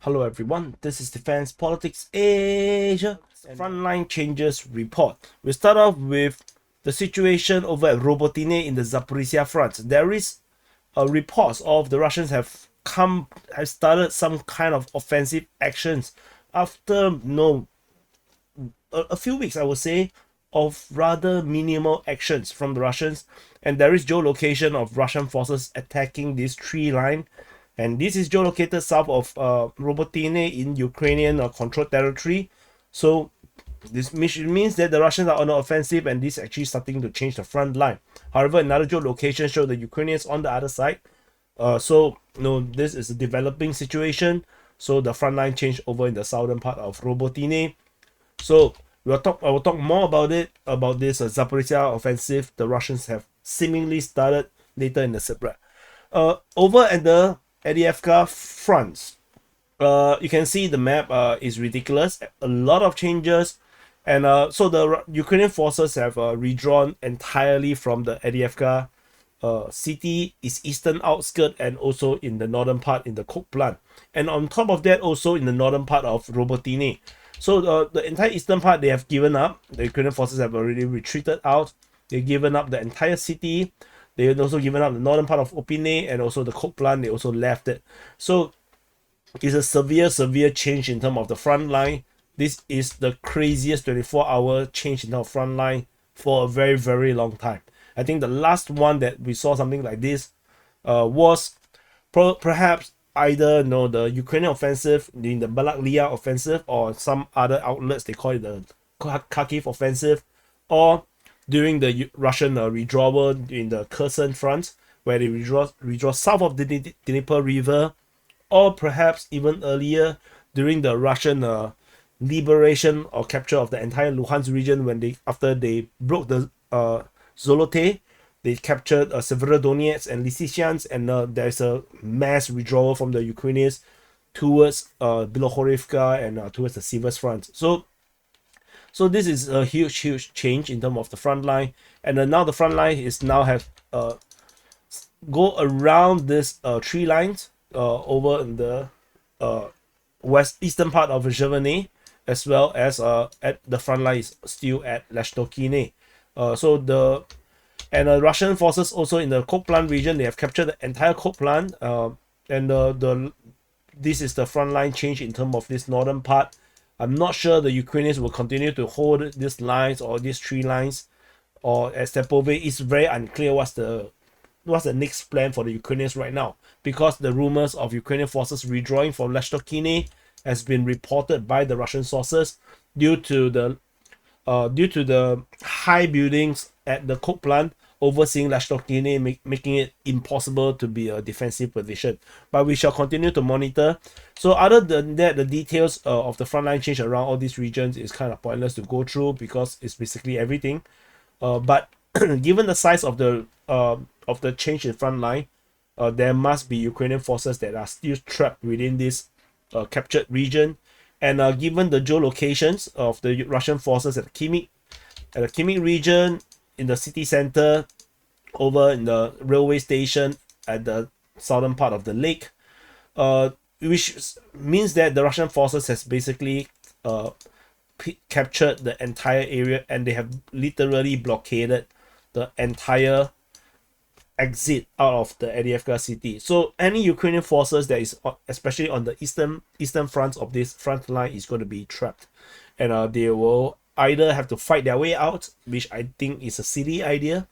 Hello everyone, this is Defense Politics Asia Frontline Changes Report. We start off with the situation over at Robotyne in the Zaporizhia front. There is a report of the Russians have started some kind of offensive actions after a few weeks, I would say, of rather minimal actions from the Russians, and there is geolocation of Russian forces attacking this tree line. And this is geolocated south of Robotyne in Ukrainian controlled territory. So this means that the Russians are on the offensive, and this is actually starting to change the front line. However, another geolocation shows the Ukrainians on the other side. This is a developing situation. So the front line changed over in the southern part of Robotyne. So I will talk more about it, about this Zaporizhia offensive the Russians have seemingly started later in the Sibra. Over at the AVDIIVKA fronts, you can see the map is ridiculous. A lot of changes, and so the Ukrainian forces have redrawn entirely from the AVDIIVKA city, its eastern outskirt, and also in the northern part in the coke plant, and on top of that also in the northern part of Robotyne. So the entire eastern part they have given up. The Ukrainian forces have already retreated out. They've given up the entire city. They had also given up the northern part of Opine and also the coke plant. They also left it. So it's a severe change in terms of the front line. This is the craziest 24-hour change in terms of front line for a very long time. I think the last one that we saw something like this was perhaps either the Ukrainian offensive in the Balaklia offensive, or some other outlets they call it the Kharkiv offensive, or during the Russian withdrawal in the Kherson front, where they withdraw south of the Dnieper River, or perhaps even earlier during the Russian liberation or capture of the entire Luhansk region, when after they broke the Zolote, they captured Severodonetsk and Lysychansk, and there's a mass withdrawal from the Ukrainians towards Bilohorivka and towards the Sivas front. So this is a huge change in terms of the front line, and now the front line is have go around this tree lines over in the eastern part of Giverny, as well as at the front line is still at Leshtokine. And Russian forces also in the coke plant region, they have captured the entire coke plant, and this is the front line change in terms of this northern part. I'm not sure the Ukrainians will continue to hold these lines or these tree lines, or at Stepove. It's very unclear what's the next plan for the Ukrainians right now, because the rumors of Ukrainian forces withdrawing from Leshtokine has been reported by the Russian sources due to the high buildings at the coke plant overseeing Leshtokine, making it impossible to be a defensive position. But we shall continue to monitor. So other than that, the details of the frontline change around all these regions is kind of pointless to go through, because it's basically everything. But given the size of the change in frontline, there must be Ukrainian forces that are still trapped within this captured region. And given the geolocations of the Russian forces at the Khimik region, in the city center, over in the railway station at the southern part of the lake, which means that the Russian forces has basically captured the entire area, and they have literally blockaded the entire exit out of the AVDIIVKA city. So any Ukrainian forces that is especially on the eastern front of this front line is going to be trapped, and they will either have to fight their way out, which I think is a silly idea,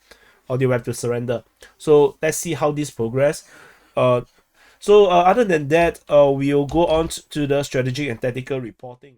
or they will have to surrender. So let's see how this progress. Other than that, we'll go on to the strategic and tactical reporting.